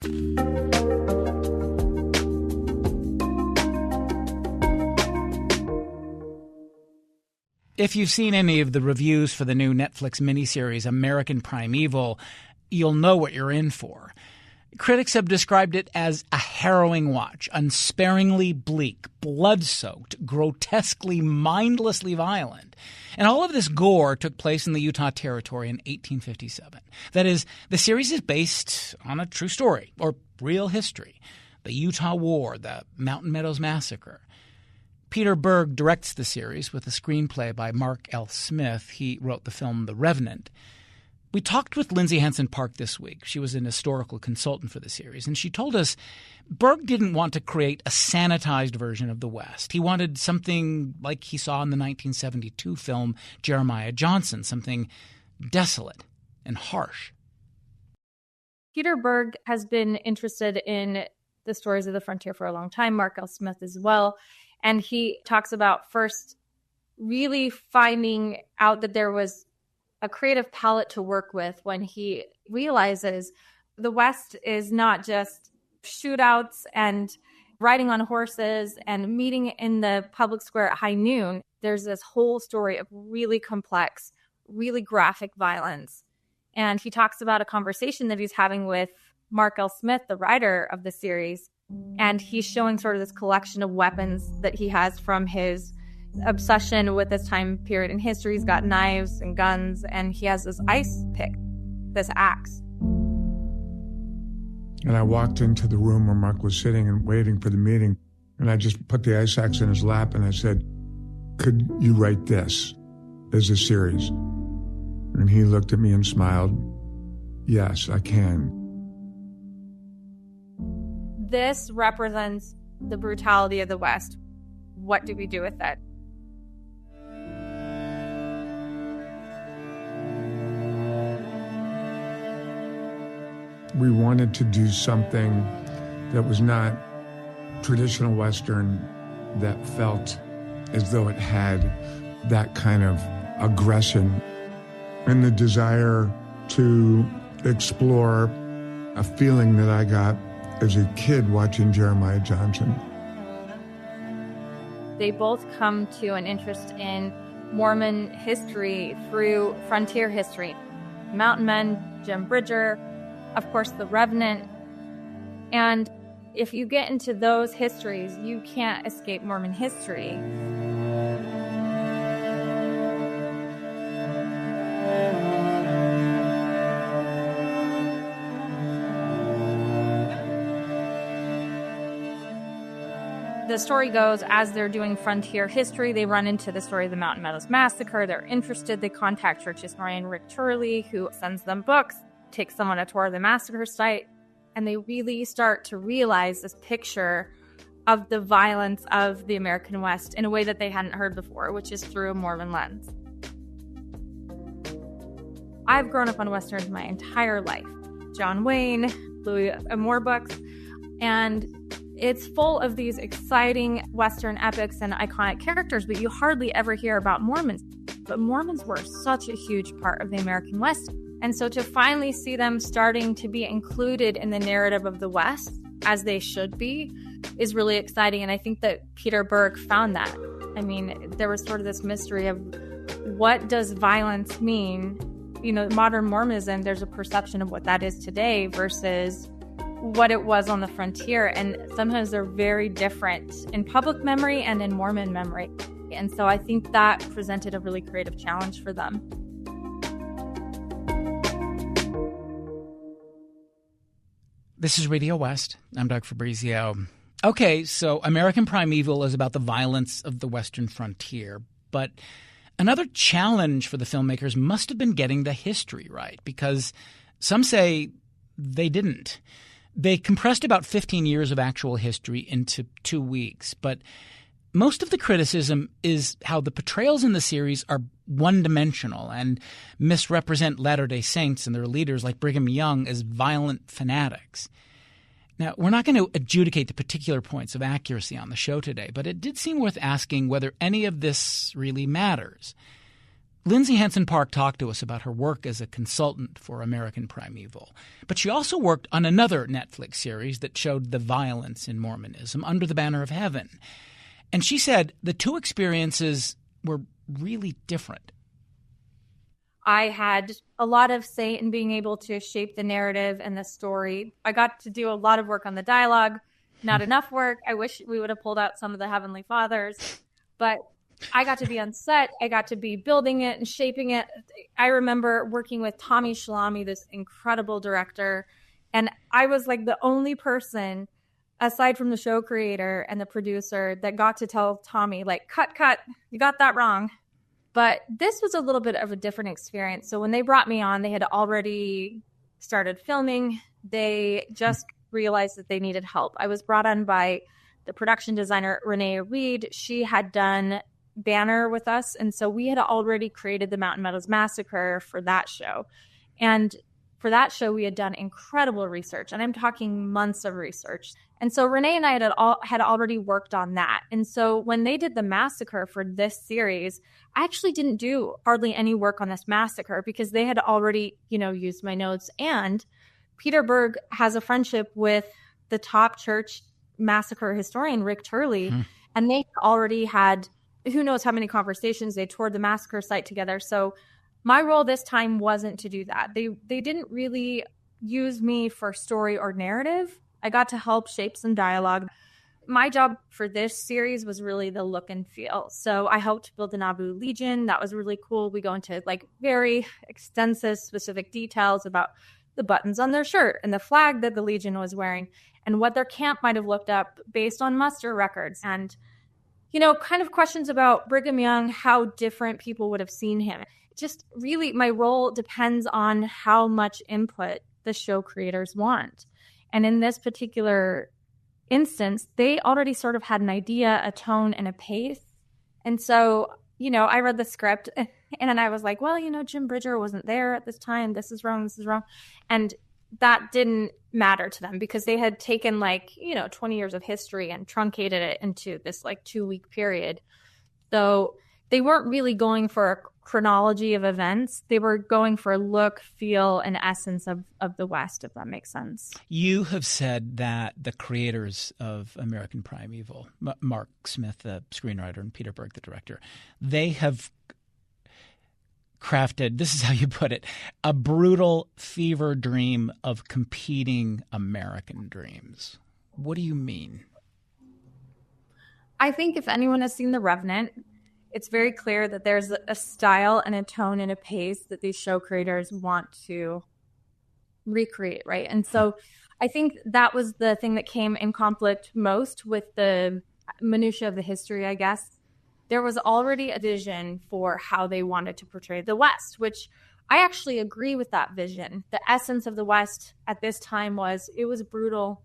If you've seen any of the reviews for the new Netflix miniseries American Primeval, you'll know what you're in for. Critics have described it as a harrowing watch, unsparingly bleak, blood-soaked, grotesquely, mindlessly violent. And all of this gore took place in the Utah Territory in 1857. That is, the series is based on a true story, or real history. The Utah War, the Mountain Meadows Massacre. Peter Berg directs the series with a screenplay by Mark L. Smith. He wrote the film The Revenant. We talked with Lindsay Hansen-Park this week. She was an historical consultant for the series, and she told us Berg didn't want to create a sanitized version of the West. He wanted something like he saw in the 1972 film Jeremiah Johnson, something desolate and harsh. Peter Berg has been interested in the stories of the frontier for a long time, Mark L. Smith as well. And he talks about first really finding out that there was a creative palette to work with when he realizes the West is not just shootouts and riding on horses and meeting in the public square at high noon. There's this whole story of really complex, really graphic violence. And he talks about a conversation that he's having with Mark L. Smith, the writer of the series. And he's showing sort of this collection of weapons that he has from his obsession with this time period in history. He's got knives and guns, and he has this ice pick, this axe. And I walked into the room where Mark was sitting and waiting for the meeting, and I just put the ice axe in his lap, and I said, "Could you write this as a series?" And he looked at me and smiled. "Yes, I can." This represents the brutality of the West. What do we do with it? We wanted to do something that was not traditional Western, that felt as though it had that kind of aggression and the desire to explore a feeling that I got as a kid watching Jeremiah Johnson. They both come to an interest in Mormon history through frontier history. Mountain Men, Jim Bridger, of course, The Revenant. And if you get into those histories, you can't escape Mormon history. The story goes, as they're doing frontier history, they run into the story of the Mountain Meadows Massacre. They're interested. They contact church historian Rick Turley, who sends them books, takes them on a tour of the massacre site, and they really start to realize this picture of the violence of the American West in a way that they hadn't heard before, which is through a Mormon lens. I've grown up on Westerns my entire life. John Wayne, Louis Amour books, and it's full of these exciting Western epics and iconic characters, but you hardly ever hear about Mormons. But Mormons were such a huge part of the American West. And so to finally see them starting to be included in the narrative of the West, as they should be, is really exciting. And I think that Peter Berg found that. I mean, there was sort of this mystery of what does violence mean? You know, modern Mormonism, there's a perception of what that is today versus what it was on the frontier. And sometimes they're very different in public memory and in Mormon memory. And so I think that presented a really creative challenge for them. This is Radio West. I'm Doug Fabrizio. Okay, so American Primeval is about the violence of the Western frontier. But another challenge for the filmmakers must have been getting the history right, because some say they didn't. They compressed about 15 years of actual history into 2 weeks, but most of the criticism is how the portrayals in the series are one-dimensional and misrepresent Latter-day Saints and their leaders like Brigham Young as violent fanatics. Now, we're not going to adjudicate the particular points of accuracy on the show today, but it did seem worth asking whether any of this really matters. Lindsay Hansen-Park talked to us about her work as a consultant for American Primeval. But she also worked on another Netflix series that showed the violence in Mormonism, Under the Banner of Heaven. And she said the two experiences were really different. I had a lot of say in being able to shape the narrative and the story. I got to do a lot of work on the dialogue, not enough work. I wish we would have pulled out some of the Heavenly Fathers, but I got to be on set. I got to be building it and shaping it. I remember working with Tommy Shalami, this incredible director, and I was like the only person, aside from the show creator and the producer, that got to tell Tommy, like, cut, you got that wrong. But this was a little bit of a different experience. So when they brought me on, they had already started filming. They just realized that they needed help. I was brought on by the production designer, Renee Reed. She had done Banner with us. And so we had already created the Mountain Meadows Massacre for that show. And for that show, we had done incredible research. And I'm talking months of research. And so Renee and I had already worked on that. And so when they did the massacre for this series, I actually didn't do hardly any work on this massacre because they had already, used my notes. And Peter Berg has a friendship with the top church massacre historian, Rick Turley. And they already had who knows how many conversations. They toured the massacre site together. So my role this time wasn't to do that. They didn't really use me for story or narrative. I got to help shape some dialogue. My job for this series was really the look and feel. So I helped build the Nauvoo Legion. That was really cool. We go into like very extensive specific details about the buttons on their shirt and the flag that the Legion was wearing and what their camp might have looked up based on muster records. And kind of questions about Brigham Young, how different people would have seen him. Just really, my role depends on how much input the show creators want. And in this particular instance, they already sort of had an idea, a tone, and a pace. And so, I read the script and then I was like, well, Jim Bridger wasn't there at this time. This is wrong. And that didn't matter to them because they had taken 20 years of history and truncated it into this 2-week period. So they weren't really going for a chronology of events. They were going for a look, feel, and essence of the West, if that makes sense. You have said that the creators of American Primeval, Mark Smith, the screenwriter, and Peter Berg, the director, they have crafted, this is how you put it, a brutal fever dream of competing American dreams. What do you mean? I think if anyone has seen The Revenant, it's very clear that there's a style and a tone and a pace that these show creators want to recreate, right? And so I think that was the thing that came in conflict most with the minutia of the history, I guess. There was already a vision for how they wanted to portray the West, which I actually agree with that vision. The essence of the West at this time was it was brutal.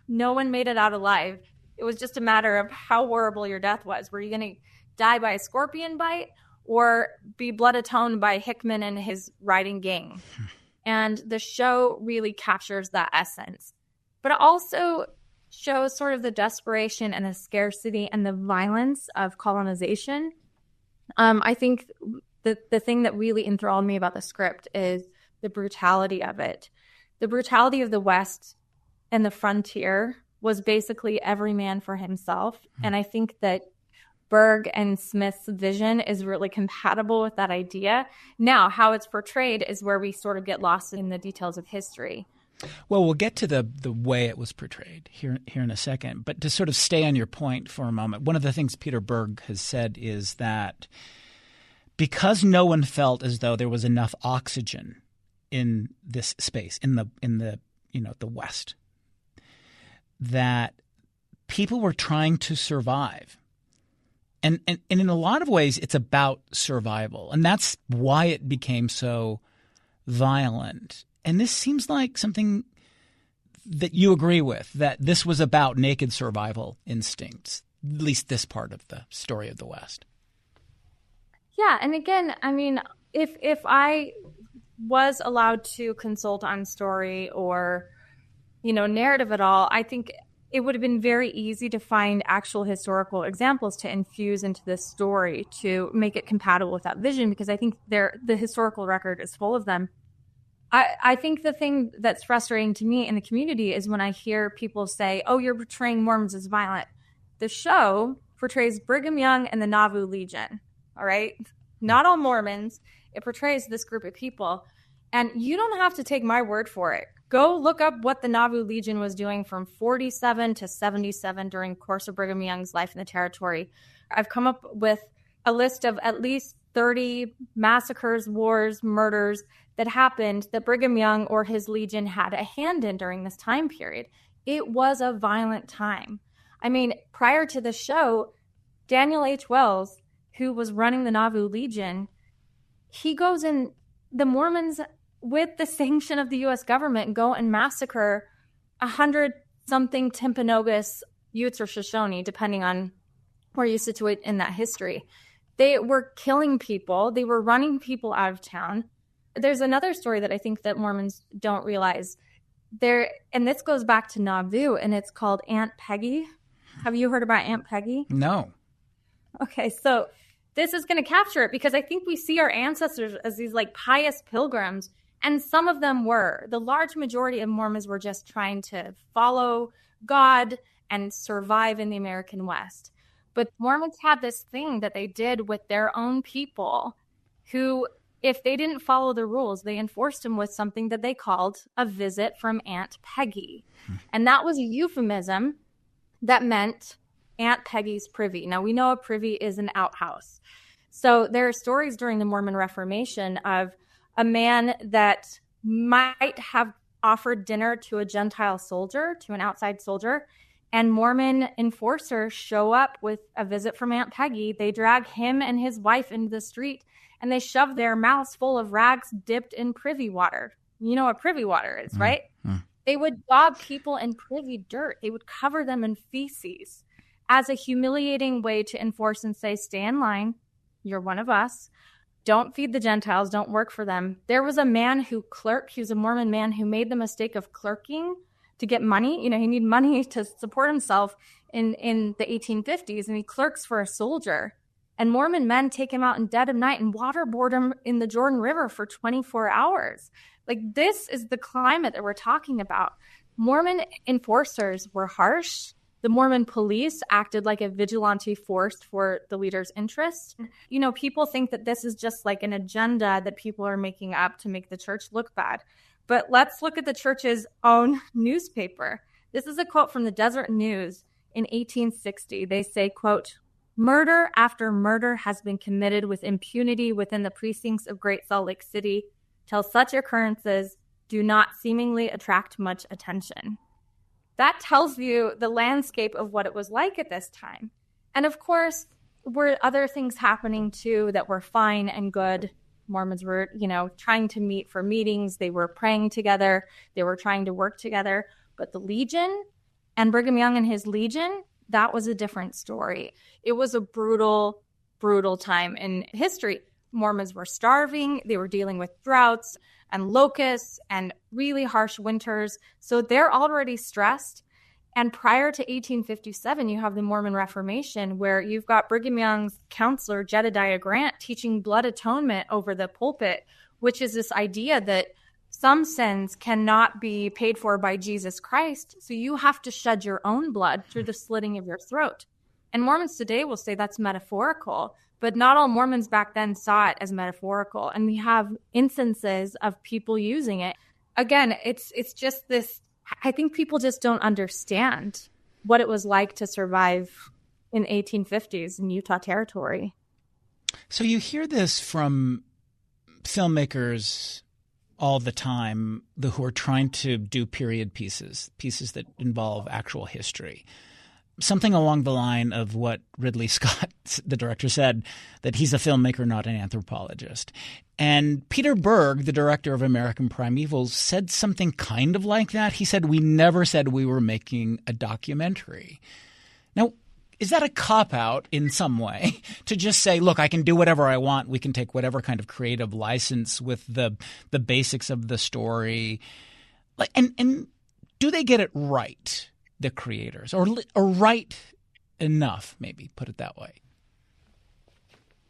No one made it out alive. It was just a matter of how horrible your death was. Were you going to die by a scorpion bite or be blood atoned by Hickman and his riding gang? And the show really captures that essence. But it also shows sort of the desperation and the scarcity and the violence of colonization. I think the thing that really enthralled me about the script is the brutality of it. The brutality of the West and the frontier was basically every man for himself. And I think that Berg and Smith's vision is really compatible with that idea. Now, how it's portrayed is where we sort of get lost in the details of history. Well, we'll get to the way it was portrayed here in a second. But to sort of stay on your point for a moment, one of the things Peter Berg has said is that because no one felt as though there was enough oxygen in this space, in the the West, that people were trying to survive. And in a lot of ways, it's about survival. And that's why it became so violent. And this seems like something that you agree with, that this was about naked survival instincts, at least this part of the story of the West. Yeah. And again, I mean, if I was allowed to consult on story or, narrative at all, I think it would have been very easy to find actual historical examples to infuse into this story to make it compatible with that vision, because I think the historical record is full of them. I think the thing that's frustrating to me in the community is when I hear people say, oh, you're portraying Mormons as violent. The show portrays Brigham Young and the Nauvoo Legion, all right? Not all Mormons. It portrays this group of people. And you don't have to take my word for it. Go look up what the Nauvoo Legion was doing from 47 to 77 during the course of Brigham Young's life in the territory. I've come up with a list of at least 30 massacres, wars, murders that happened that Brigham Young or his legion had a hand in during this time period. It was a violent time. I mean, prior to the show, Daniel H. Wells, who was running the Nauvoo Legion, he goes in, the Mormons, with the sanction of the U.S. government, go and massacre 100-something Timpanogos Utes or Shoshone, depending on where you situate in that history. They were killing people. They were running people out of town. There's another story that I think that Mormons don't realize. And this goes back to Nauvoo, and it's called Aunt Peggy. Have you heard about Aunt Peggy? No. Okay, so this is going to capture it, because I think we see our ancestors as these like pious pilgrims, and some of them were. The large majority of Mormons were just trying to follow God and survive in the American West. But Mormons had this thing that they did with their own people who, if they didn't follow the rules, they enforced them with something that they called a visit from Aunt Peggy. And that was a euphemism that meant Aunt Peggy's privy. Now, we know a privy is an outhouse. So there are stories during the Mormon Reformation of a man that might have offered dinner to a Gentile soldier, to an outside soldier, and Mormon enforcers show up with a visit from Aunt Peggy. They drag him and his wife into the street, and they shove their mouths full of rags dipped in privy water. You know what privy water is, right? They would dog people in privy dirt. They would cover them in feces as a humiliating way to enforce and say, stay in line. You're one of us. Don't feed the Gentiles. Don't work for them. There was a man who clerked. He was a Mormon man who made the mistake of clerking to get money. You know, he needed money to support himself in the 1850s, and he clerks for a soldier. And Mormon men take him out in dead of night and waterboard him in the Jordan River for 24 hours. Like, this is the climate that we're talking about. Mormon enforcers were harsh. The Mormon police acted like a vigilante force for the leader's interests. You know, people think that this is just like an agenda that people are making up to make the church look bad. But let's look at the church's own newspaper. This is a quote from the Desert News in 1860. They say, quote, "Murder after murder has been committed with impunity within the precincts of Great Salt Lake City, till such occurrences do not seemingly attract much attention." That tells you the landscape of what it was like at this time. And of course, were other things happening too that were fine and good. Mormons were, you know, trying to meet for meetings. They were praying together. They were trying to work together. But the Legion and Brigham Young and his Legion, that was a different story. It was a brutal, brutal time in history. Mormons were starving. They were dealing with droughts and locusts and really harsh winters. So they're already stressed. And prior to 1857, you have the Mormon Reformation, where you've got Brigham Young's counselor, Jedediah Grant, teaching blood atonement over the pulpit, which is this idea that some sins cannot be paid for by Jesus Christ. So you have to shed your own blood through the slitting of your throat. And Mormons today will say that's metaphorical, but not all Mormons back then saw it as metaphorical. And we have instances of people using it. Again, it's just this, I think people just don't understand what it was like to survive in the 1850s in Utah Territory. So you hear this from filmmakers all the time who are trying to do period pieces that involve actual history. Something along the line of what Ridley Scott, the director, said, that he's a filmmaker, not an anthropologist. And Peter Berg, the director of American Primeval, said something kind of like that. He said, "We never said we were making a documentary." Now, is that a cop-out in some way to just say, look, I can do whatever I want. We can take whatever kind of creative license with the basics of the story. And do they get it right? the creators, or right enough, maybe, put it that way?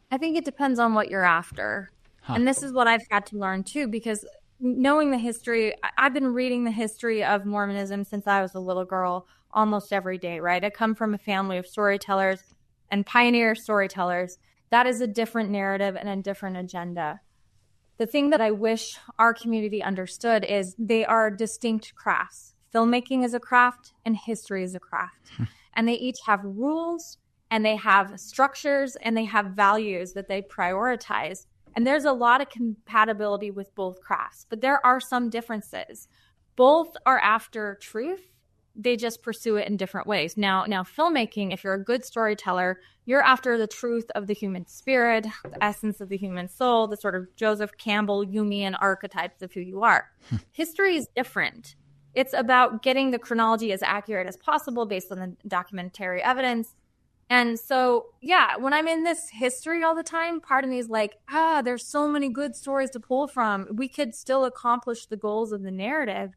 I think it depends on what you're after. And this is what I've had to learn too, because knowing the history, I've been reading the history of Mormonism since I was a little girl almost every day, right? I come from a family of storytellers and pioneer storytellers. That is a different narrative and a different agenda. The thing that I wish our community understood is they are distinct crafts. Filmmaking is a craft and history is a craft. And they each have rules and they have structures and they have values that they prioritize. And there's a lot of compatibility with both crafts, but there are some differences. Both are after truth. They just pursue it in different ways. Now, filmmaking, if you're a good storyteller, you're after the truth of the human spirit, the essence of the human soul, the sort of Joseph Campbell Jungian archetypes of who you are. History is different. It's about getting the chronology as accurate as possible based on the documentary evidence. And so, yeah, when I'm in this history all the time, part of me is like, there's so many good stories to pull from. We could still accomplish the goals of the narrative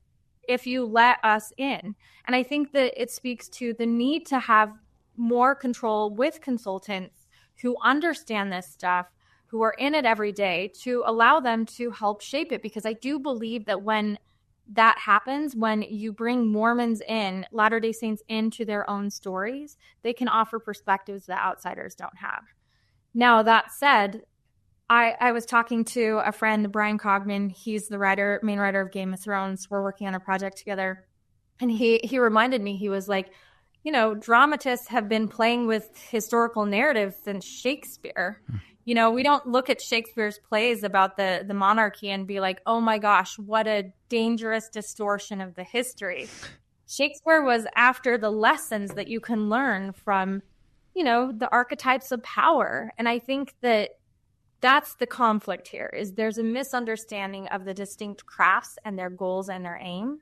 if you let us in. And I think that it speaks to the need to have more control with consultants who understand this stuff, who are in it every day, to allow them to help shape it. Because I do believe that when that happens, when you bring Mormons in, Latter-day Saints into their own stories, they can offer perspectives that outsiders don't have. Now, that said, I was talking to a friend, Brian Cogman. He's the main writer of Game of Thrones. We're working on a project together. And he reminded me, he was like, dramatists have been playing with historical narratives since Shakespeare. We don't look at Shakespeare's plays about the monarchy and be like, oh my gosh, what a dangerous distortion of the history. Shakespeare was after the lessons that you can learn from, the archetypes of power. And I think that that's the conflict here, is there's a misunderstanding of the distinct crafts and their goals and their aim.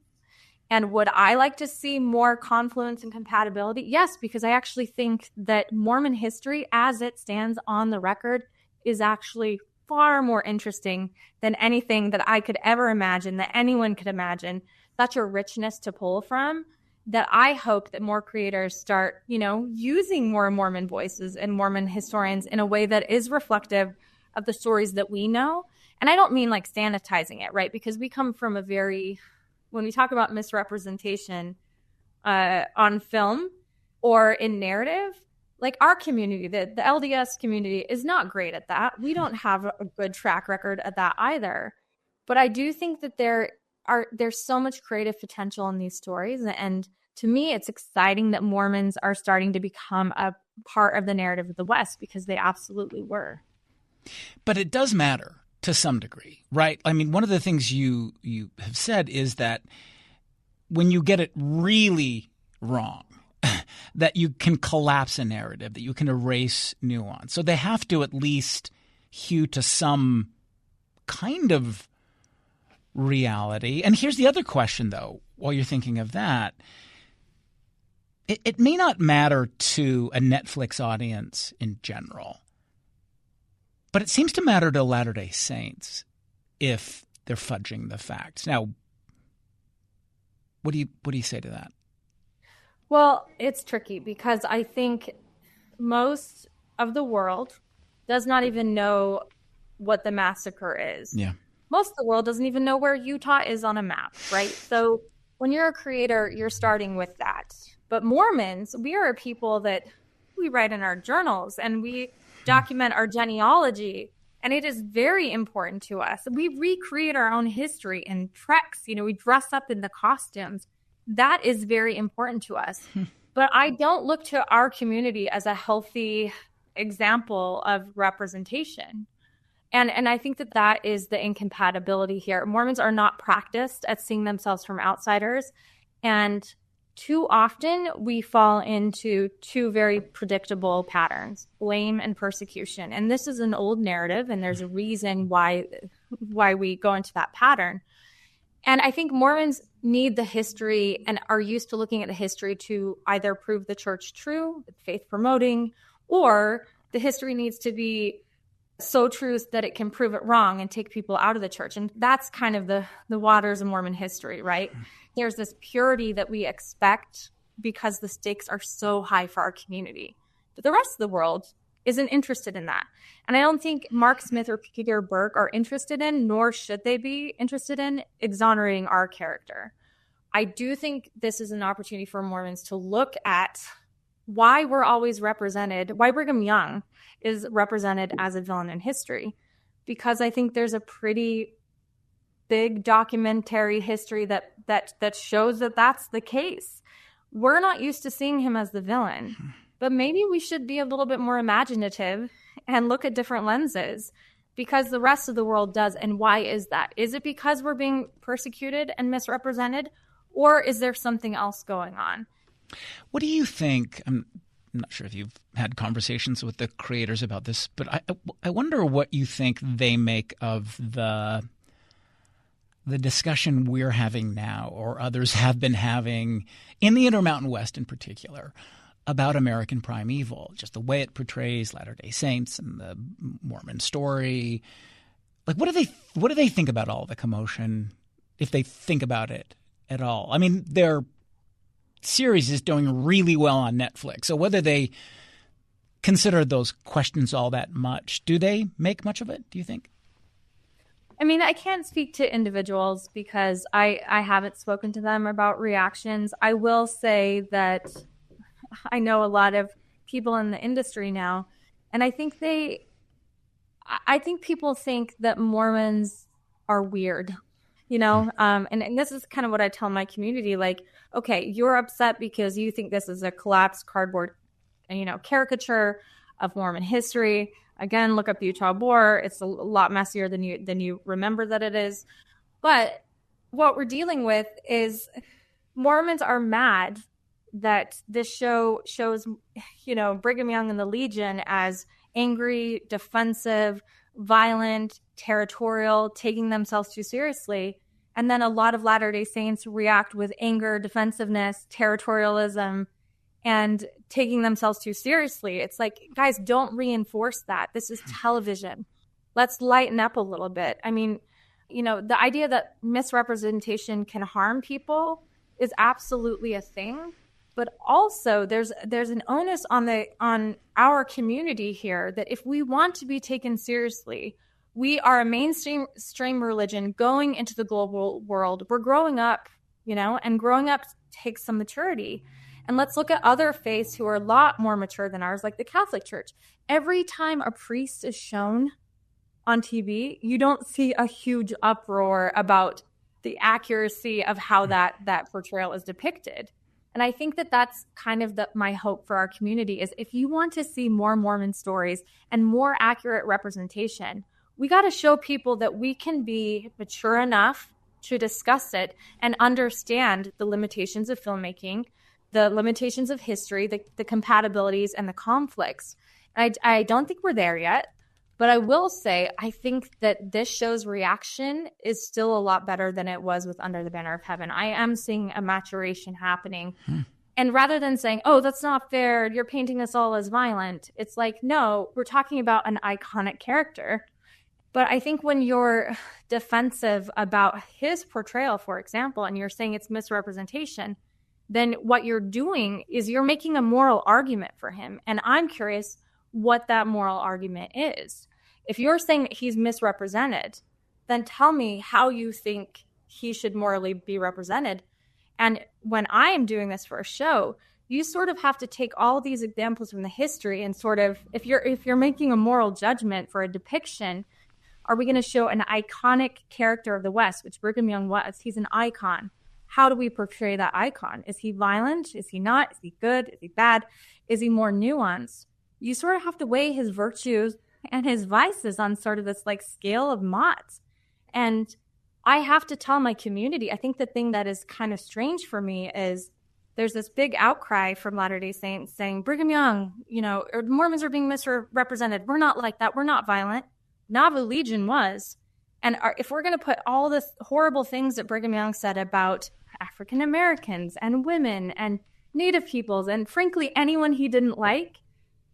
And would I like to see more confluence and compatibility? Yes, because I actually think that Mormon history, as it stands on the record, is actually far more interesting than anything that I could ever imagine, that anyone could imagine. Such a richness to pull from, that I hope that more creators start, using more Mormon voices and Mormon historians in a way that is reflective of the stories that we know. And I don't mean like sanitizing it, right? Because we come from when we talk about misrepresentation on film or in narrative, like our community, the LDS community is not great at that. We don't have a good track record at that either. But I do think that there's so much creative potential in these stories. And to me, it's exciting that Mormons are starting to become a part of the narrative of the West, because they absolutely were. But it does matter to some degree, right? I mean, one of the things you have said is that when you get it really wrong, that you can collapse a narrative, that you can erase nuance. So they have to at least hew to some kind of reality. And here's the other question, though, while you're thinking of that. It may not matter to a Netflix audience in general, but it seems to matter to Latter-day Saints if they're fudging the facts. Now, what do you say to that? Well, it's tricky, because I think most of the world does not even know what the massacre is. Yeah. Most of the world doesn't even know where Utah is on a map, right? So when you're a creator, you're starting with that. But Mormons, we are a people that we write in our journals and we document our genealogy, and it is very important to us. We recreate our own history in treks. We dress up in the costumes. That is very important to us. But I don't look to our community as a healthy example of representation. And I think that is the incompatibility here. Mormons are not practiced at seeing themselves from outsiders. And too often we fall into two very predictable patterns: blame and persecution. And this is an old narrative, and there's a reason why we go into that pattern. And I think Mormons need the history and are used to looking at the history to either prove the church true, faith promoting, or the history needs to be so true that it can prove it wrong and take people out of the church. And that's kind of the waters of Mormon history, right? There's this purity that we expect because the stakes are so high for our community. But the rest of the world isn't interested in that. And I don't think Mark Smith or Peter Berg are interested in, nor should they be interested in, exonerating our character. I do think this is an opportunity for Mormons to look at why we're always represented, why Brigham Young is represented as a villain in history. Because I think there's a pretty big documentary history that shows that that's the case. We're not used to seeing him as the villain, but maybe we should be a little bit more imaginative and look at different lenses, because the rest of the world does. And why is that? Is it because we're being persecuted and misrepresented, or is there something else going on? What do you think? I'm not sure if you've had conversations with the creators about this, but I wonder what you think they make of the discussion we're having now, or others have been having in the Intermountain West in particular, about American primeval, just the way it portrays Latter-day Saints and the Mormon story. Like, what do they think about all the commotion, if they think about it at all? I mean, their series is doing really well on Netflix, so whether they consider those questions all that much, do they make much of it, do you think? I mean, I can't speak to individuals because I haven't spoken to them about reactions. I will say that I know a lot of people in the industry now, and I think people think that Mormons are weird, you know? And this is kind of what I tell my community, like, okay, you're upset because you think this is a collapsed cardboard, caricature of Mormon history. Again, look up the Utah War. It's a lot messier than you remember that it is. But what we're dealing with is Mormons are mad that this show shows, Brigham Young and the Legion as angry, defensive, violent, territorial, taking themselves too seriously. And then a lot of Latter-day Saints react with anger, defensiveness, territorialism, and taking themselves too seriously. It's like, guys, don't reinforce that. This is television. Let's lighten up a little bit. I mean, the idea that misrepresentation can harm people is absolutely a thing. But also there's an onus on our community here that if we want to be taken seriously, we are a mainstream religion going into the global world. We're growing up, and growing up takes some maturity. And let's look at other faiths who are a lot more mature than ours, like the Catholic Church. Every time a priest is shown on TV, you don't see a huge uproar about the accuracy of how that portrayal is depicted. And I think that that's kind of my hope for our community is if you want to see more Mormon stories and more accurate representation, we got to show people that we can be mature enough to discuss it and understand the limitations of filmmaking, the limitations of history, the compatibilities and the conflicts. I don't think we're there yet, but I will say I think that this show's reaction is still a lot better than it was with Under the Banner of Heaven. I am seeing a maturation happening. And rather than saying, oh, that's not fair, you're painting us all as violent, it's like, no, we're talking about an iconic character. But I think when you're defensive about his portrayal, for example, and you're saying it's misrepresentation, then what you're doing is you're making a moral argument for him. And I'm curious what that moral argument is. If you're saying that he's misrepresented, then tell me how you think he should morally be represented. And when I am doing this for a show, you sort of have to take all these examples from the history and sort of, if you're making a moral judgment for a depiction, are we going to show an iconic character of the West, which Brigham Young was? He's an icon. How do we portray that icon? Is he violent? Is he not? Is he good? Is he bad? Is he more nuanced? You sort of have to weigh his virtues and his vices on sort of this like scale of mots. And I have to tell my community, I think the thing that is kind of strange for me is there's this big outcry from Latter-day Saints saying, Brigham Young, or Mormons are being misrepresented. We're not like that. We're not violent. Nauvoo Legion was. And if we're going to put all the horrible things that Brigham Young said about African Americans and women and Native peoples and frankly anyone he didn't like,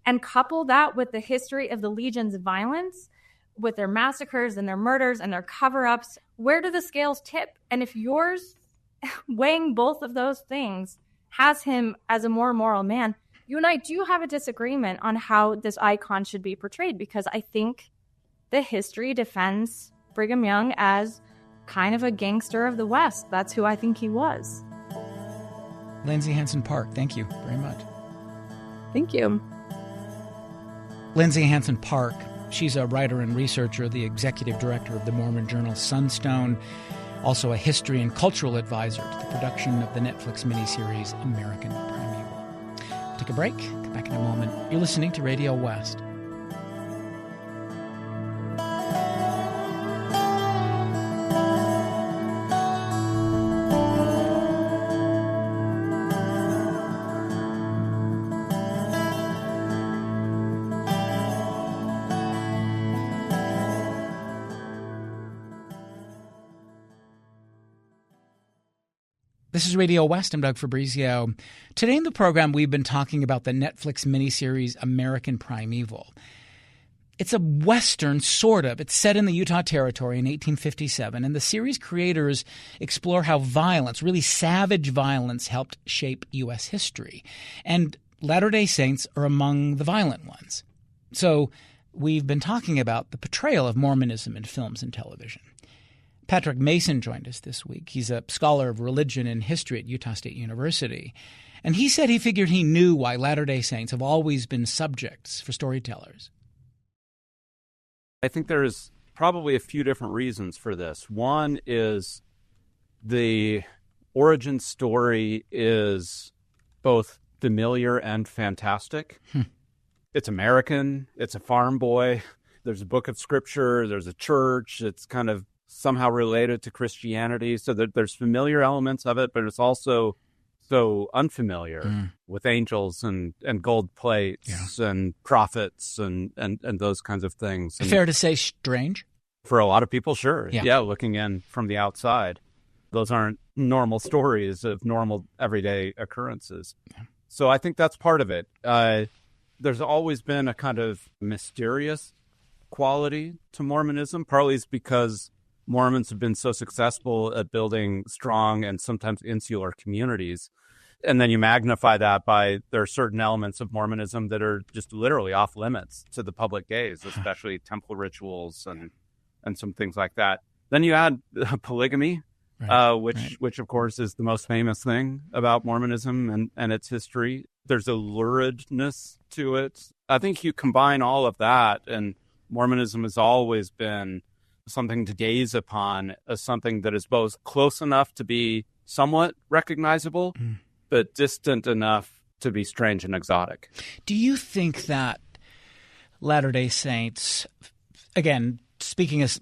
and couple that with the history of the Legion's violence, with their massacres and their murders and their cover-ups, where do the scales tip? And if yours weighing both of those things has him as a more moral man. You and I do have a disagreement on how this icon should be portrayed, because I think the history defends Brigham Young as kind of a gangster of the West. That's who I think he was. Lindsay Hansen-Park, thank you very much. Thank you. Lindsay Hansen-Park, she's a writer and researcher, the executive director of the Mormon journal Sunstone, also a history and cultural advisor to the production of the Netflix miniseries American Primeval. We'll take a break, come back in a moment. You're listening to Radio West. This is Radio West. I'm Doug Fabrizio. Today in the program, we've been talking about the Netflix miniseries American Primeval. It's a Western, sort of. It's set in the Utah Territory in 1857, and the series creators explore how violence, really savage violence, helped shape U.S. history. And Latter-day Saints are among the violent ones. So we've been talking about the portrayal of Mormonism in films and television. Patrick Mason joined us this week. He's a scholar of religion and history at Utah State University. And he said he figured he knew why Latter-day Saints have always been subjects for storytellers. I think there's probably a few different reasons for this. One is the origin story is both familiar and fantastic. It's American. It's a farm boy. There's a book of scripture. There's a church. It's kind of somehow related to Christianity. So there's familiar elements of it, but it's also so unfamiliar with angels and gold plates and prophets and those kinds of things. And fair to say strange? For a lot of people, sure. Yeah, looking in from the outside. Those aren't normal stories of normal everyday occurrences. Yeah. So I think that's part of it. There's always been a kind of mysterious quality to Mormonism, partly it's because Mormons have been so successful at building strong and sometimes insular communities. And then you magnify that by there are certain elements of Mormonism that are just literally off limits to the public gaze, especially temple rituals and some things like that. Then you add polygamy, which of course is the most famous thing about Mormonism and its history. There's a luridness to it. I think you combine all of that, and Mormonism has always been something to gaze upon as something that is both close enough to be somewhat recognizable, but distant enough to be strange and exotic. Do you think that Latter-day Saints, again, speaking as,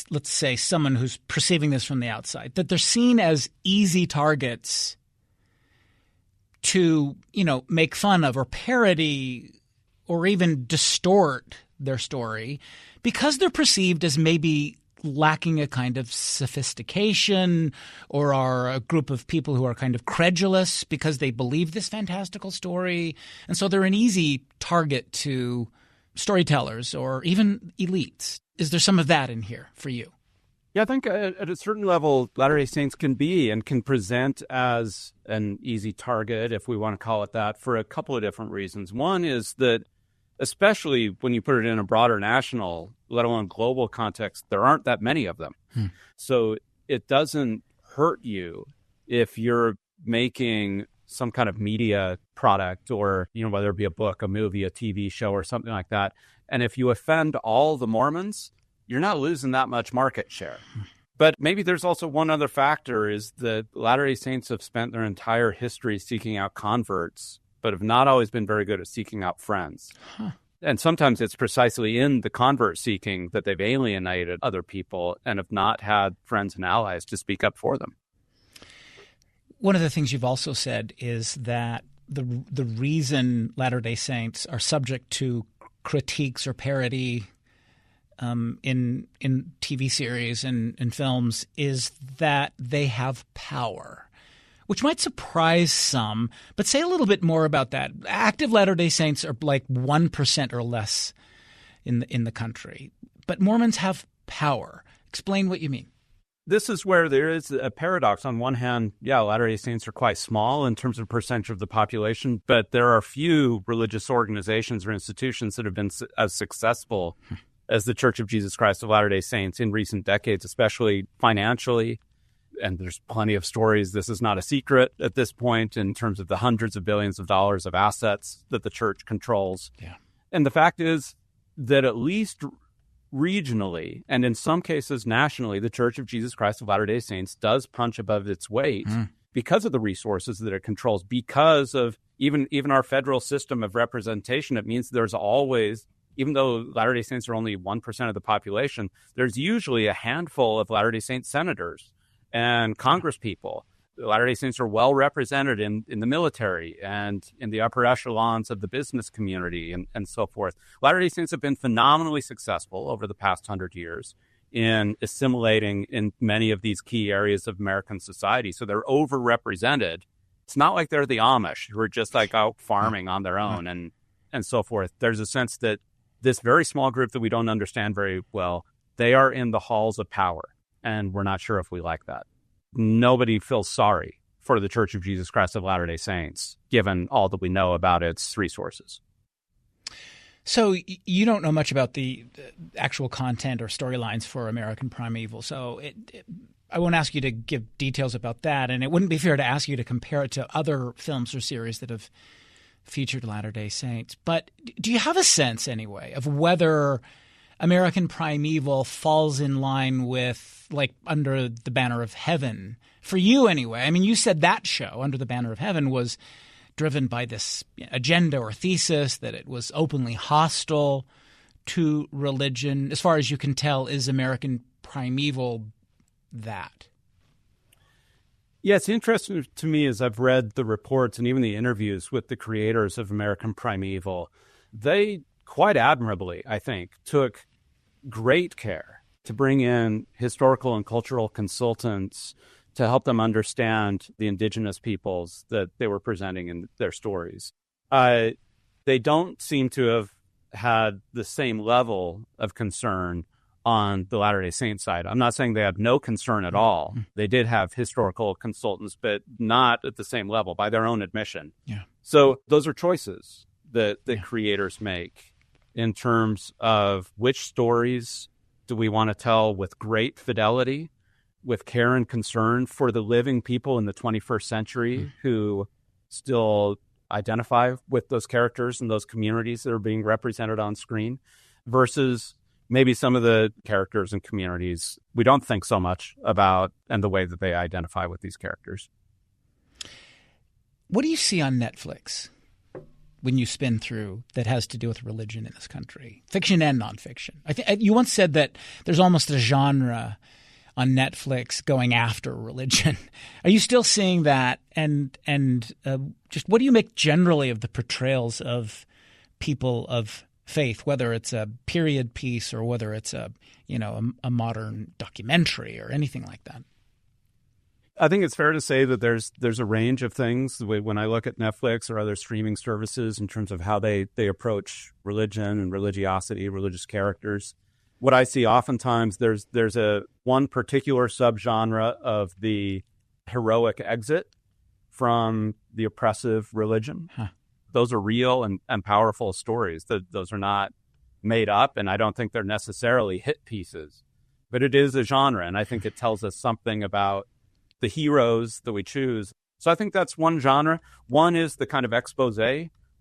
let's say, someone who's perceiving this from the outside, that they're seen as easy targets to, make fun of or parody or even distort their story because they're perceived as maybe lacking a kind of sophistication or are a group of people who are kind of credulous because they believe this fantastical story. And so they're an easy target to storytellers or even elites. Is there some of that in here for you? Yeah, I think at a certain level, Latter-day Saints can be and can present as an easy target, if we want to call it that, for a couple of different reasons. One is that especially when you put it in a broader national, let alone global context, there aren't that many of them. So it doesn't hurt you if you're making some kind of media product or, whether it be a book, a movie, a TV show or something like that. And if you offend all the Mormons, you're not losing that much market share. But maybe there's also one other factor is that Latter-day Saints have spent their entire history seeking out converts, but have not always been very good at seeking out friends. And sometimes it's precisely in the convert seeking that they've alienated other people and have not had friends and allies to speak up for them. One of the things you've also said is that the reason Latter-day Saints are subject to critiques or parody in TV series and films is that they have power, which might surprise some, but say a little bit more about that. Active Latter-day Saints are like 1% or less in the country, but Mormons have power. Explain what you mean. this is where there is a paradox. On one hand, Latter-day Saints are quite small in terms of percentage of the population, but there are few religious organizations or institutions that have been as successful as the Church of Jesus Christ of Latter-day Saints in recent decades, especially financially. And there's plenty of stories. This is not a secret at this point in terms of the hundreds of billions of dollars of assets that the church controls. Yeah. And the fact is that at least regionally, and in some cases nationally, the Church of Jesus Christ of Latter-day Saints does punch above its weight because of the resources that it controls, because of even our federal system of representation. It means there's always, even though Latter-day Saints are only 1% of the population, there's usually a handful of Latter-day Saint senators and congresspeople. The Latter-day Saints are well represented in the military and in the upper echelons of the business community and so forth. Latter-day Saints have been phenomenally successful over the past 100 years in assimilating in many of these key areas of American society. So they're overrepresented. It's not like they're the Amish who are just like out farming on their own and so forth. There's a sense that this very small group that we don't understand very well, they are in the halls of power. And we're not sure if we like that. Nobody feels sorry for the Church of Jesus Christ of Latter-day Saints, given all that we know about its resources. So you don't know much about the actual content or storylines for American Primeval. So I won't ask you to give details about that. And it wouldn't be fair to ask you to compare it to other films or series that have featured Latter-day Saints. But do you have a sense, anyway, of whether American Primeval falls in line with, like, Under the Banner of Heaven? For you, anyway. I mean, you said that show, Under the Banner of Heaven, was driven by this agenda or thesis that it was openly hostile to religion. As far as you can tell, is American Primeval that? Yeah, it's interesting to me as I've read the reports and even the interviews with the creators of American Primeval. They quite admirably, I think, took great care to bring in historical and cultural consultants to help them understand the indigenous peoples that they were presenting in their stories. They don't seem to have had the same level of concern on the Latter-day Saint side. I'm not saying they had no concern at all. They did have historical consultants, but not at the same level, by their own admission. Yeah. So those are choices that the creators make in terms of which stories do we want to tell with great fidelity, with care and concern for the living people in the 21st century who still identify with those characters and those communities that are being represented on screen, versus maybe some of the characters and communities we don't think so much about and the way that they identify with these characters. What do you see on Netflix when you spin through that has to do with religion in this country, fiction and nonfiction? I think you once said that there's almost a genre on Netflix going after religion. Are you still seeing that? And just what do you make generally of the portrayals of people of faith, whether it's a period piece or whether it's a modern documentary or anything like that? I think it's fair to say that there's a range of things when I look at Netflix or other streaming services in terms of how they approach religion and religiosity, religious characters. What I see oftentimes, there's a one particular subgenre of the heroic exit from the oppressive religion. Those are real and powerful stories. Those are not made up, and I don't think they're necessarily hit pieces. But it is a genre, and I think it tells us something about the heroes that we choose. So I think that's one genre. One is the kind of expose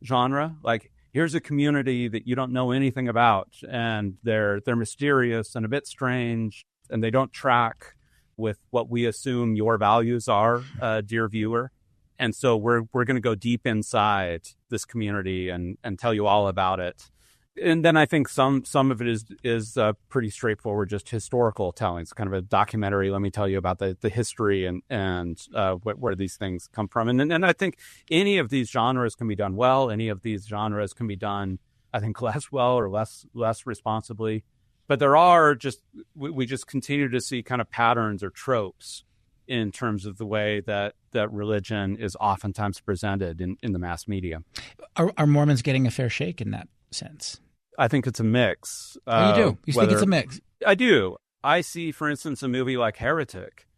genre, like here's a community that you don't know anything about, and they're mysterious and a bit strange, and they don't track with what we assume your values are, dear viewer. And so we're going to go deep inside this community and tell you all about it. And then I think some of it is pretty straightforward, just historical telling. It's kind of a documentary. Let me tell you about the history and where these things come from. And I think any of these genres can be done well. Any of these genres can be done, I think, less well or less responsibly. But there are we just continue to see kind of patterns or tropes in terms of the way that religion is oftentimes presented in the mass media. Are Mormons getting a fair shake in that sense? I think it's a mix. You do? You think it's a mix? I do. I see, for instance, a movie like Heretic,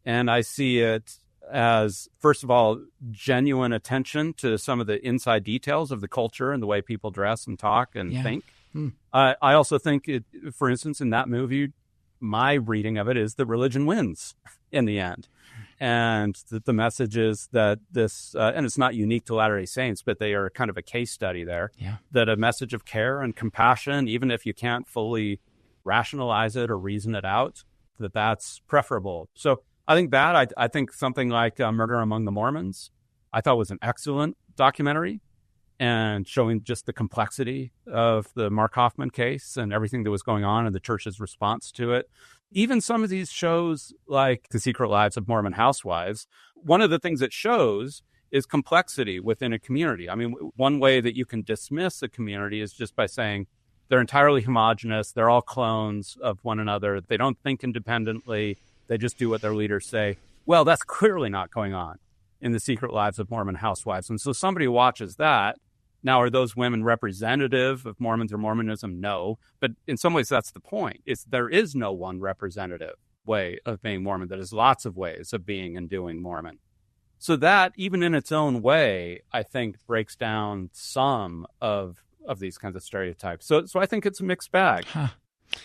and I see it as, first of all, genuine attention to some of the inside details of the culture and the way people dress and talk and think. I also think, for instance, in that movie, my reading of it is that religion wins in the end. And that the message is that this, and it's not unique to Latter-day Saints, but they are kind of a case study there, that a message of care and compassion, even if you can't fully rationalize it or reason it out, that's preferable. So I think I think something like Murder Among the Mormons, I thought was an excellent documentary and showing just the complexity of the Mark Hoffman case and everything that was going on and the church's response to it. Even some of these shows like The Secret Lives of Mormon Housewives, one of the things it shows is complexity within a community. I mean, one way that you can dismiss a community is just by saying they're entirely homogenous, they're all clones of one another, they don't think independently, they just do what their leaders say. Well, that's clearly not going on in The Secret Lives of Mormon Housewives. And so somebody watches that. Now, are those women representative of Mormons or Mormonism? No. But in some ways, that's the point. There is no one representative way of being Mormon. There's lots of ways of being and doing Mormon. So that, even in its own way, I think breaks down some of these kinds of stereotypes. So I think it's a mixed bag.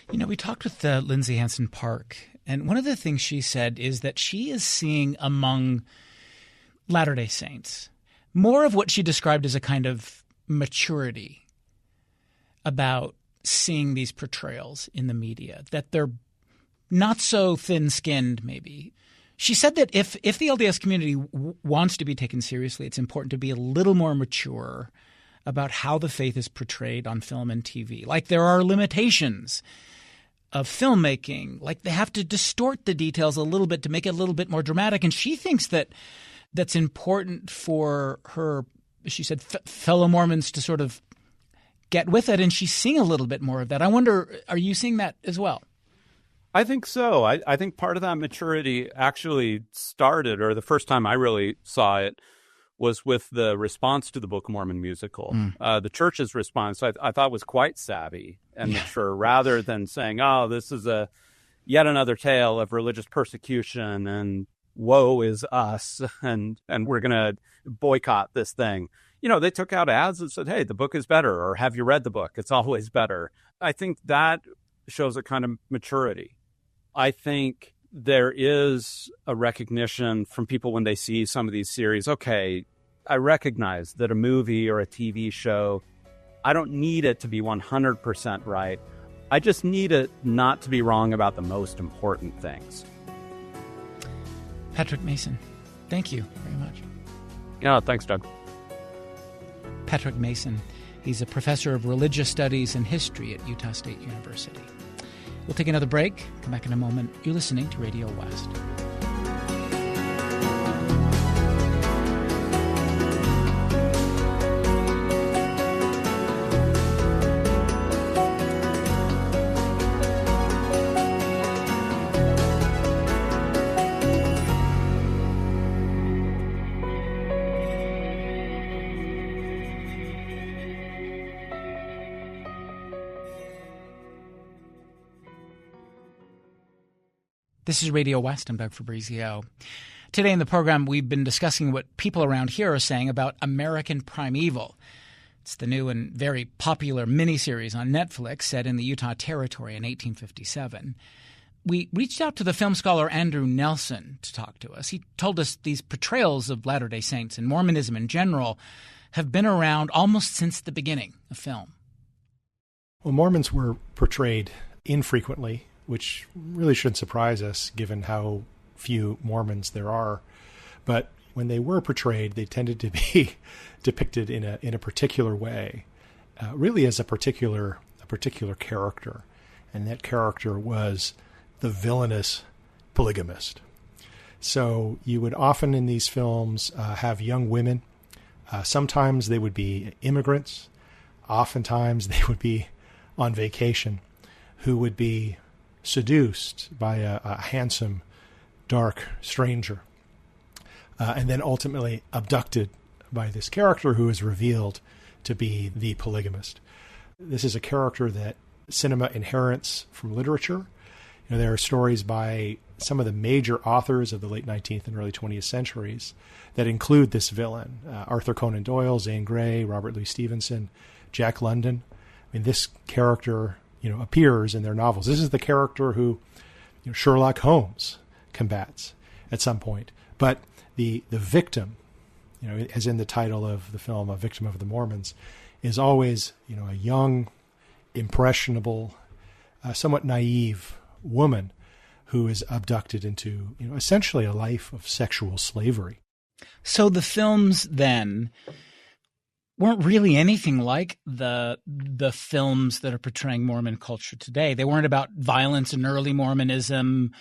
We talked with Lindsay Hansen-Park, and one of the things she said is that she is seeing among Latter-day Saints more of what she described as a kind of maturity about seeing these portrayals in the media, that they're not so thin-skinned maybe. She said that if the LDS community wants to be taken seriously, it's important to be a little more mature about how the faith is portrayed on film and TV. Like there are limitations of filmmaking, like they have to distort the details a little bit to make it a little bit more dramatic. And she thinks that's important for her, she said, fellow Mormons to sort of get with it. And she's seeing a little bit more of that. I wonder, are you seeing that as well? I think so. I think part of that maturity actually started, or the first time I really saw it, was with the response to the Book of Mormon musical. The church's response, I thought, was quite savvy and mature, rather than saying, oh, this is yet another tale of religious persecution and woe is us, and we're going to boycott this thing. They took out ads that said, hey, the book is better, or have you read the book? It's always better. I think that shows a kind of maturity. I think there is a recognition from people when they see some of these series, okay, I recognize that a movie or a TV show, I don't need it to be 100% right. I just need it not to be wrong about the most important things. Patrick Mason, thank you very much. Yeah, thanks, Doug. Patrick Mason, he's a professor of religious studies and history at Utah State University. We'll take another break, come back in a moment. You're listening to Radio West. This is Radio West. I'm Doug Fabrizio. Today in the program, we've been discussing what people around here are saying about American Primeval. It's the new and very popular miniseries on Netflix set in the Utah Territory in 1857. We reached out to the film scholar Andrew Nelson to talk to us. He told us these portrayals of Latter-day Saints and Mormonism in general have been around almost since the beginning of film. Well, Mormons were portrayed infrequently, which really shouldn't surprise us given how few Mormons there are. But when they were portrayed, they tended to be depicted in a particular way, really as a particular character. And that character was the villainous polygamist. So you would often in these films have young women. Sometimes they would be immigrants. Oftentimes they would be on vacation, who would be seduced by a handsome, dark stranger, and then ultimately abducted by this character who is revealed to be the polygamist. This is a character that cinema inherits from literature. There are stories by some of the major authors of the late 19th and early 20th centuries that include this villain. Arthur Conan Doyle, Zane Grey, Robert Louis Stevenson, Jack London. I mean, this character, appears in their novels. This is the character who Sherlock Holmes combats at some point. But the victim, as in the title of the film, A Victim of the Mormons, is always, a young, impressionable, somewhat naive woman who is abducted into, essentially a life of sexual slavery. So the films then weren't really anything like the films that are portraying Mormon culture today. They weren't about violence in early Mormonism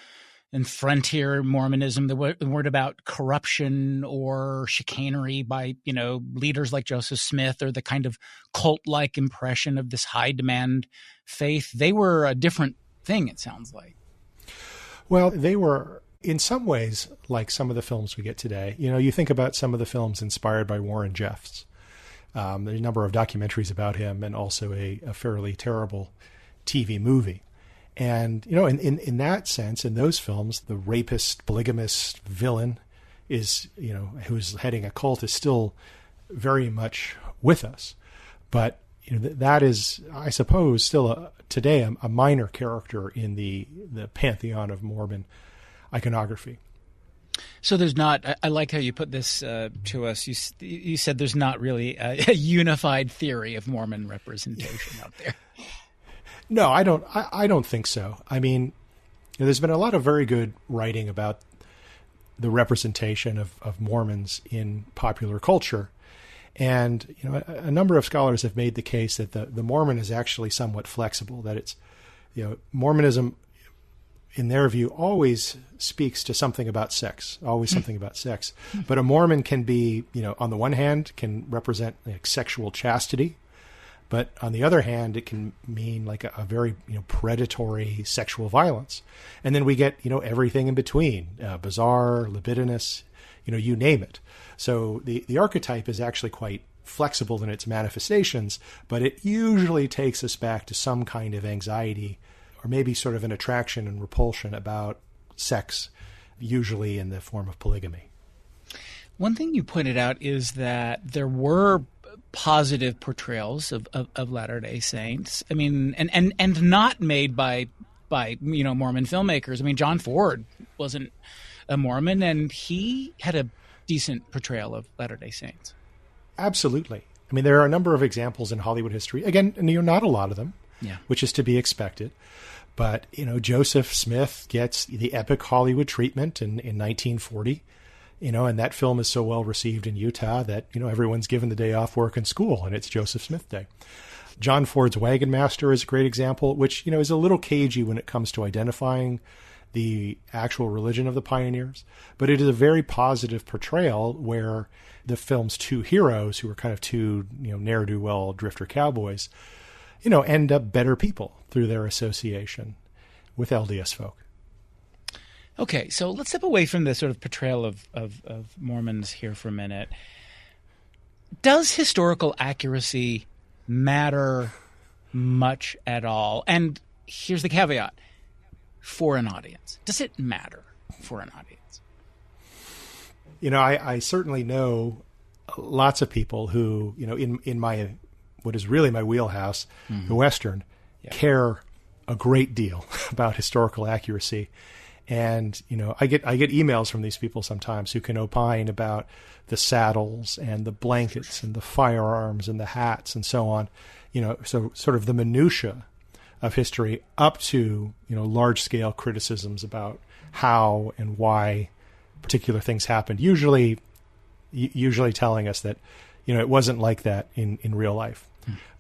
and frontier Mormonism. They weren't about corruption or chicanery by, leaders like Joseph Smith or the kind of cult-like impression of this high-demand faith. They were a different thing, it sounds like. Well, they were in some ways like some of the films we get today. You think about some of the films inspired by Warren Jeffs. There's a number of documentaries about him and also a fairly terrible TV movie. And, in that sense, in those films, the rapist, polygamist villain is, who's heading a cult is still very much with us. But, that is, I suppose, still today a minor character in the pantheon of Mormon iconography. So there's not, I like how you put this to us. You said there's not really a unified theory of Mormon representation out there. No, I don't think so. I mean, there's been a lot of very good writing about the representation of Mormons in popular culture. And, a number of scholars have made the case that the Mormon is actually somewhat flexible, that it's, Mormonism, in their view, always speaks to something about sex, always something about sex. But a Mormon can be, on the one hand, can represent sexual chastity. But on the other hand, it can mean like a very predatory sexual violence. And then we get, everything in between, bizarre, libidinous, you name it. So the archetype is actually quite flexible in its manifestations, but it usually takes us back to some kind of anxiety or maybe sort of an attraction and repulsion about sex, usually in the form of polygamy. One thing you pointed out is that there were positive portrayals of Latter-day Saints. I mean, and not made by Mormon filmmakers. I mean, John Ford wasn't a Mormon, and he had a decent portrayal of Latter-day Saints. Absolutely. I mean, there are a number of examples in Hollywood history. Again, not a lot of them, which is to be expected. But, Joseph Smith gets the epic Hollywood treatment in 1940. And that film is so well received in Utah that, everyone's given the day off work and school, and it's Joseph Smith Day. John Ford's Wagon Master is a great example, which, is a little cagey when it comes to identifying the actual religion of the pioneers. But it is a very positive portrayal where the film's two heroes, who are kind of two, ne'er-do-well drifter cowboys, end up better people through their association with LDS folk. Okay, so let's step away from the sort of portrayal of Mormons here for a minute. Does historical accuracy matter much at all? And here's the caveat. For an audience. Does it matter for an audience? I certainly know lots of people who, in my, what is really my wheelhouse, the Western, care a great deal about historical accuracy. And, I get emails from these people sometimes who can opine about the saddles and the blankets and the firearms and the hats and so on, so sort of the minutia of history up to, large scale criticisms about how and why particular things happened, usually telling us that, it wasn't like that in real life.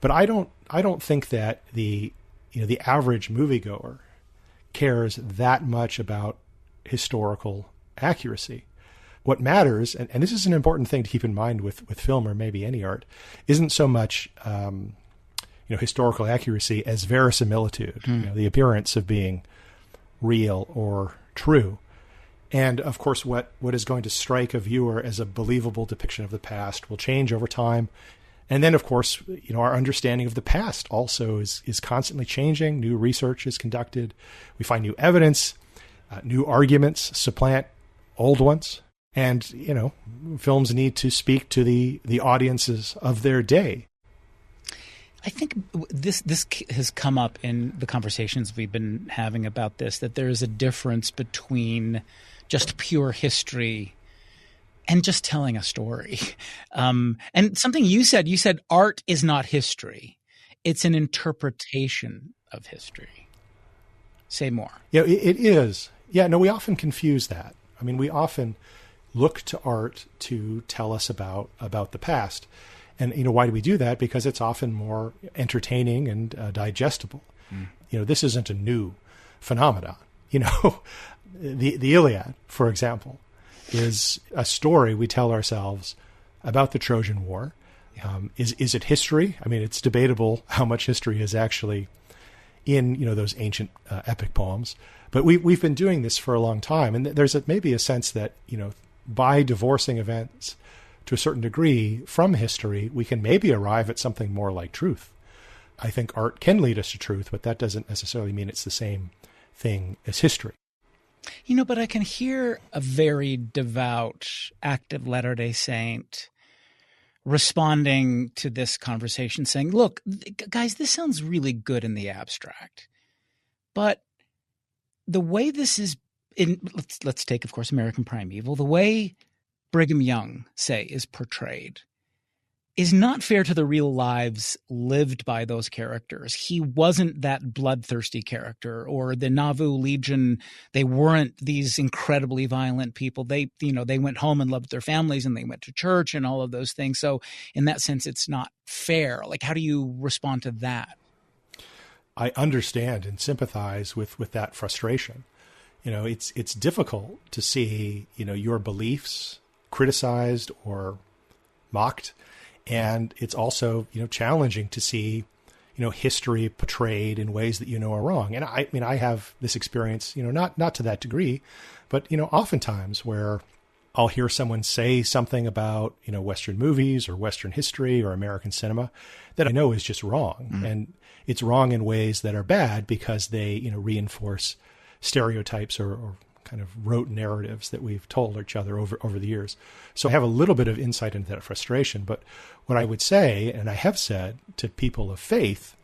But I don't think that the average moviegoer cares that much about historical accuracy. What matters, and this is an important thing to keep in mind with film or maybe any art, isn't so much historical accuracy as verisimilitude, the appearance of being real or true. And of course, what is going to strike a viewer as a believable depiction of the past will change over time. And then, of course, our understanding of the past also is constantly changing. New research is conducted. We find new evidence, new arguments supplant old ones. And, films need to speak to the audiences of their day. I think this has come up in the conversations we've been having about this, that there is a difference between just pure history and just telling a story. And something you said art is not history. It's an interpretation of history. Say more. Yeah, it is. Yeah, no, we often confuse that. I mean, we often look to art to tell us about the past. And, why do we do that? Because it's often more entertaining and digestible. This isn't a new phenomenon. The Iliad, for example, is a story we tell ourselves about the Trojan War. Is it history? I mean, it's debatable how much history is actually in, those ancient epic poems. But we've been doing this for a long time. And there's maybe a sense that, by divorcing events to a certain degree from history, we can maybe arrive at something more like truth. I think art can lead us to truth, but that doesn't necessarily mean it's the same thing as history. But I can hear a very devout, active Latter-day Saint responding to this conversation saying, look, guys, this sounds really good in the abstract, but the way this is let's take, of course, American Primeval, the way Brigham Young, say, is portrayed is not fair to the real lives lived by those characters. He wasn't that bloodthirsty character, or the Nauvoo Legion. They weren't these incredibly violent people. They went home and loved their families, and they went to church and all of those things. So in that sense, it's not fair. Like, how do you respond to that? I understand and sympathize with that frustration. It's difficult to see, your beliefs criticized or mocked. And it's also, challenging to see, history portrayed in ways that are wrong. And I have this experience, not to that degree, but, oftentimes where I'll hear someone say something about, Western movies or Western history or American cinema that I know is just wrong. Mm-hmm. And it's wrong in ways that are bad because they, reinforce stereotypes or kind of rote narratives that we've told each other over the years. So I have a little bit of insight into that frustration. But what I would say, and I have said to people of faith,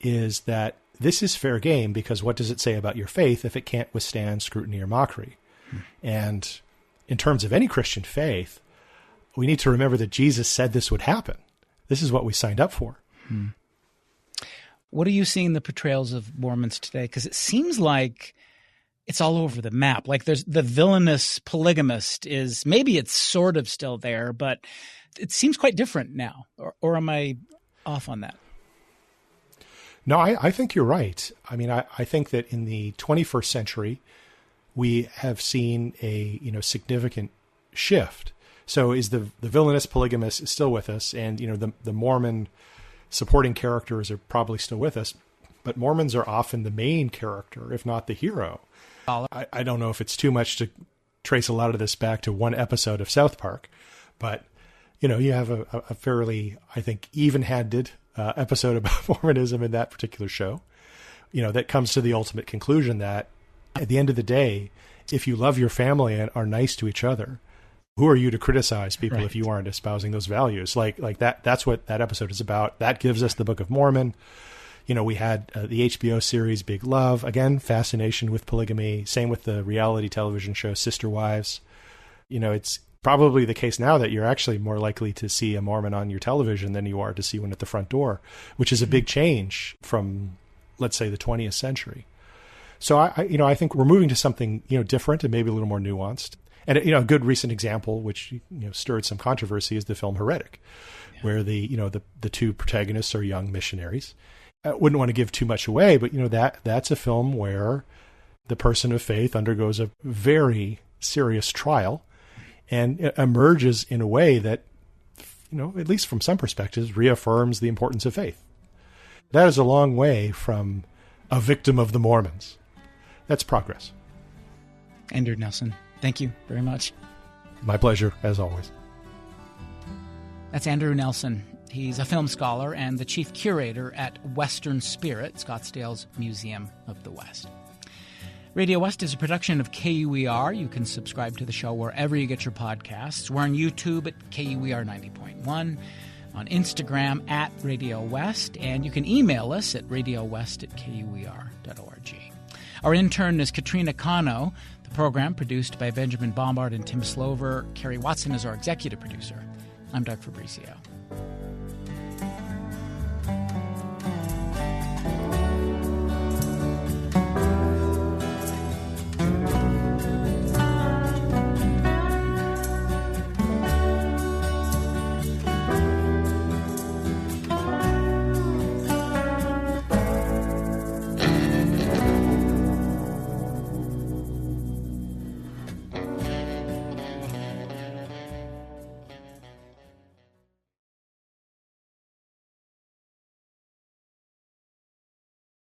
is that this is fair game, because what does it say about your faith if it can't withstand scrutiny or mockery? And in terms of any Christian faith, we need to remember that Jesus said this would happen. This is what we signed up for. What are you seeing in the portrayals of Mormons today? Because it seems like it's all over the map. Like, there's the villainous polygamist is, maybe it's sort of still there, but it seems quite different now. Or am I off on that? No, I think you're right. I mean, I think that in the 21st century, we have seen a significant shift. So is the villainous polygamist is still with us, and the Mormon supporting characters are probably still with us, but Mormons are often the main character, if not the hero. I don't know if it's too much to trace a lot of this back to one episode of South Park, but you have a fairly, I think, even-handed episode about Mormonism in that particular show, that comes to the ultimate conclusion that at the end of the day, if you love your family and are nice to each other, who are you to criticize people if you aren't espousing those values? Like that's what that episode is about. That gives us the Book of Mormon. We had the HBO series Big Love, again, fascination with polygamy. Same with the reality television show Sister Wives. It's probably the case now that you're actually more likely to see a Mormon on your television than you are to see one at the front door, which is a big change from, let's say, the 20th century. So I think we're moving to something, different and maybe a little more nuanced. And, a good recent example, which, stirred some controversy, is the film Heretic, where the two protagonists are young missionaries. I wouldn't want to give too much away, but, that's a film where the person of faith undergoes a very serious trial and emerges in a way that, at least from some perspectives, reaffirms the importance of faith. That is a long way from a victim of the Mormons. That's progress. Andrew Nelson, thank you very much. My pleasure, as always. That's Andrew Nelson. He's a film scholar and the chief curator at Western Spirit, Scottsdale's Museum of the West. Radio West is a production of KUER. You can subscribe to the show wherever you get your podcasts. We're on YouTube at KUER 90.1, on Instagram at Radio West, and you can email us at radiowest@kuer.org. Our intern is Katrina Cano. The program produced by Benjamin Bombard and Tim Slover. Kerry Watson is our executive producer. I'm Doug Fabrizio.